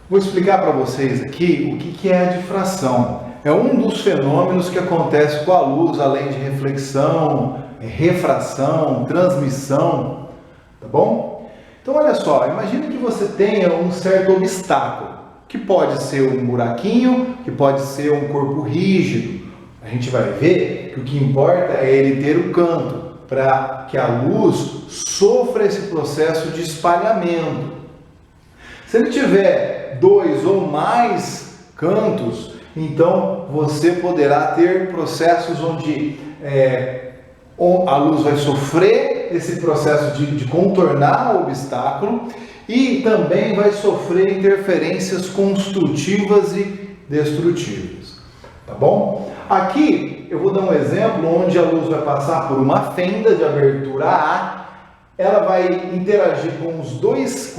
Vou explicar para vocês aqui o que é a difração. É um dos fenômenos que acontece com a luz, além de reflexão, refração, transmissão, tá bom? Então olha só, imagine que você tenha um certo obstáculo, que pode ser um buraquinho, que pode ser um corpo rígido. A gente vai ver que o que importa é ele ter o canto, para que a luz sofra esse processo de espalhamento. Se ele tiver 2 ou mais cantos, então você poderá ter processos onde a luz vai sofrer esse processo de contornar o obstáculo e também vai sofrer interferências construtivas e destrutivas, tá bom? Aqui eu vou dar um exemplo onde a luz vai passar por uma fenda de abertura A, ela vai interagir com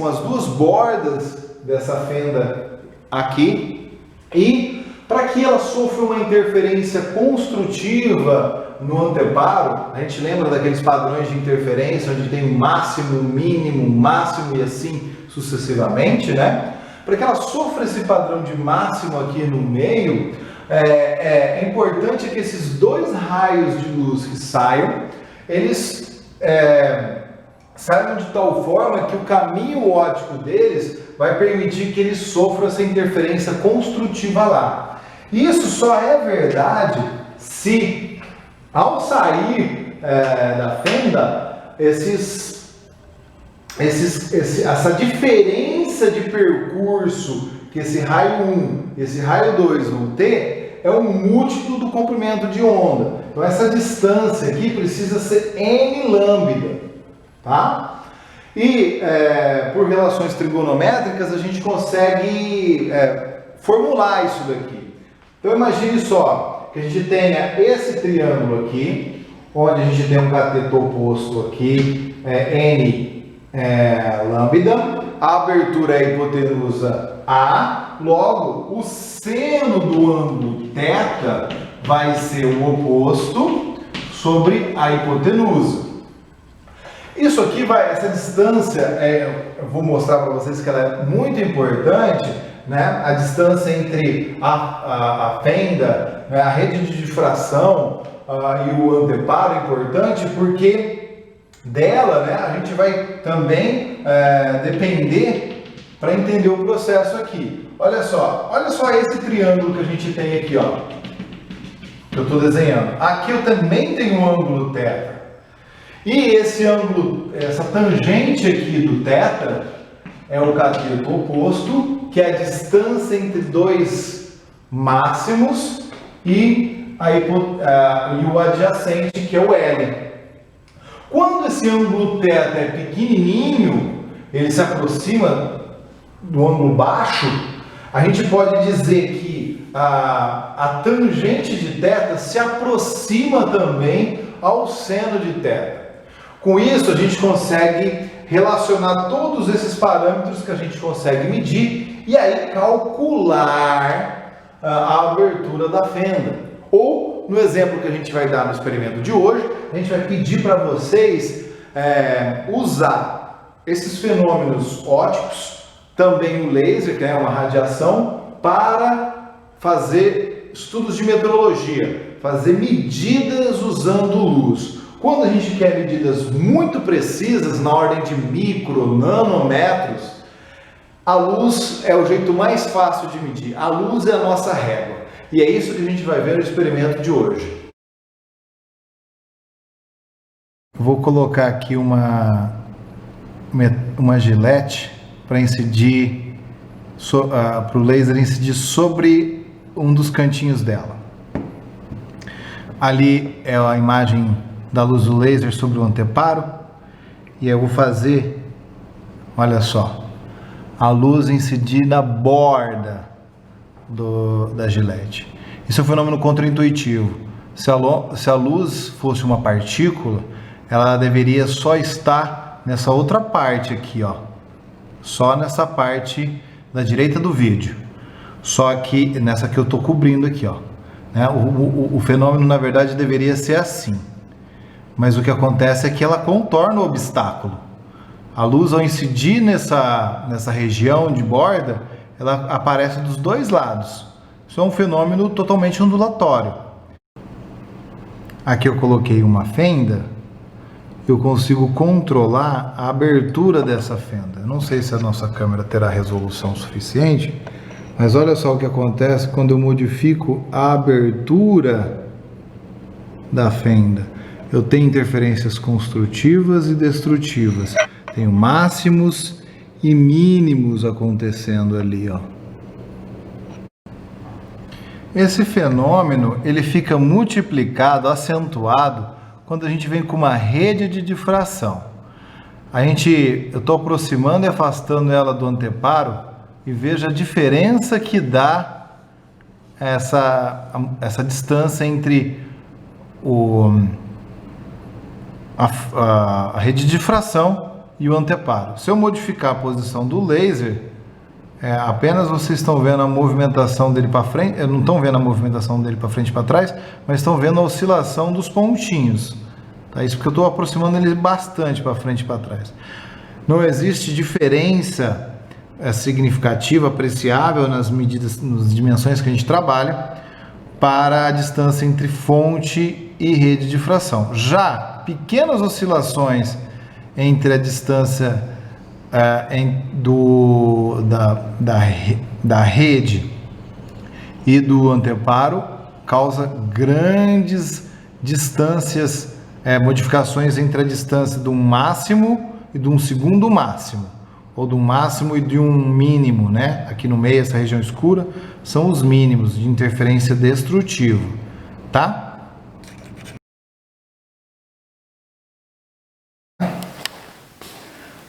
as duas bordas dessa fenda aqui, e para que ela sofra uma interferência construtiva no anteparo, a gente lembra daqueles padrões de interferência onde tem máximo, mínimo, máximo e assim sucessivamente, né? Para que ela sofra esse padrão de máximo aqui no meio, é importante que esses 2 raios de luz que saiam, eles saiam de tal forma que o caminho óptico deles vai permitir que eles sofram essa interferência construtiva lá. Isso só é verdade se, ao sair da fenda, essa diferença de percurso que esse raio 1 e esse raio 2 vão ter é um múltiplo do comprimento de onda. Então essa distância aqui precisa ser n lambda, tá? E por relações trigonométricas a gente consegue formular isso daqui. Então imagine só que a gente tenha esse triângulo aqui, onde a gente tem um cateto oposto aqui, n lambda, a abertura é a hipotenusa A, logo o seno do ângulo θ vai ser o oposto sobre a hipotenusa. Isso aqui essa distância, eu vou mostrar para vocês que ela é muito importante, né? A distância entre a fenda, né? A rede de difração e o anteparo é importante porque dela, né, a gente vai também depender para entender o processo aqui. Olha só esse triângulo que a gente tem aqui, ó, que eu estou desenhando. Aqui eu também tenho um ângulo θ. E esse ângulo, essa tangente aqui do θ é o cateto oposto, que é a distância entre 2 máximos e o adjacente, que é o L. Quando esse ângulo θ é pequenininho, ele se aproxima do ângulo baixo, a gente pode dizer que a tangente de θ se aproxima também ao seno de θ. Com isso, a gente consegue relacionar todos esses parâmetros que a gente consegue medir e aí calcular a abertura da fenda. Ou, no exemplo que a gente vai dar no experimento de hoje, a gente vai pedir para vocês usar esses fenômenos ópticos, também o laser, que é uma radiação, para fazer estudos de meteorologia, fazer medidas usando luz. Quando a gente quer medidas muito precisas, na ordem de micro, nanômetros, a luz é o jeito mais fácil de medir. A luz é a nossa régua. E é isso que a gente vai ver no experimento de hoje. Vou colocar aqui uma gilete para incidir, para o laser incidir sobre um dos cantinhos dela. Ali é a imagem da luz do laser sobre o anteparo, e eu vou fazer, olha só, a luz incidir na borda da gilete. Isso é um fenômeno contraintuitivo. Se a luz fosse uma partícula, ela deveria só estar nessa outra parte aqui, ó, só nessa parte da direita do vídeo, só que nessa que eu estou cobrindo aqui, ó, né? O fenômeno na verdade deveria ser assim. Mas o que acontece é que ela contorna o obstáculo. A luz, ao incidir nessa região de borda, ela aparece dos dois lados. Isso é um fenômeno totalmente ondulatório. Aqui eu coloquei uma fenda, eu consigo controlar a abertura dessa fenda. Eu não sei se a nossa câmera terá resolução suficiente, mas olha só o que acontece quando eu modifico a abertura da fenda. Eu tenho interferências construtivas e destrutivas. Tenho máximos e mínimos acontecendo ali, ó. Esse fenômeno, ele fica multiplicado, acentuado, quando a gente vem com uma rede de difração. Eu estou aproximando e afastando ela do anteparo e veja a diferença que dá essa distância entre a rede de difração e o anteparo. Se eu modificar a posição do laser, apenas vocês estão vendo a movimentação dele para frente, não estão vendo a movimentação dele para frente e para trás, mas estão vendo a oscilação dos pontinhos. Tá? Isso porque eu estou aproximando ele bastante para frente e para trás. Não existe diferença significativa, apreciável nas dimensões que a gente trabalha para a distância entre fonte e rede de difração. Já pequenas oscilações entre a distância da rede e do anteparo causa grandes distâncias, modificações entre a distância de um máximo e de um segundo máximo, ou de um máximo e de um mínimo, né? Aqui no meio, essa região escura, são os mínimos de interferência destrutiva, tá?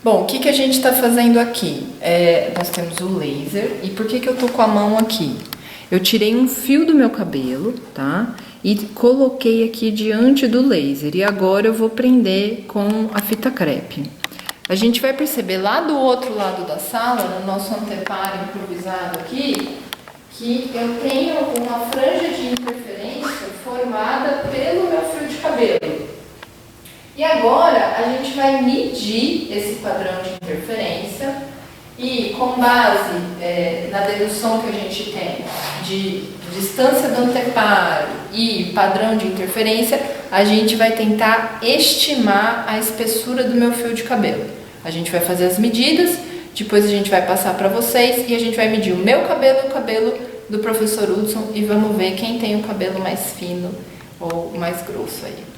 Bom, o que a gente está fazendo aqui? Nós temos o laser. E por que eu tô com a mão aqui? Eu tirei um fio do meu cabelo, tá? E coloquei aqui diante do laser. E agora eu vou prender com a fita crepe. A gente vai perceber lá do outro lado da sala, no nosso anteparo improvisado aqui, que eu tenho uma franja de interferência formada pelo meu fio de cabelo. E agora a gente vai medir esse padrão de interferência e, com base na dedução que a gente tem de distância do anteparo e padrão de interferência, a gente vai tentar estimar a espessura do meu fio de cabelo. A gente vai fazer as medidas, depois a gente vai passar para vocês e a gente vai medir o meu cabelo e o cabelo do professor Hudson e vamos ver quem tem o cabelo mais fino ou mais grosso aí.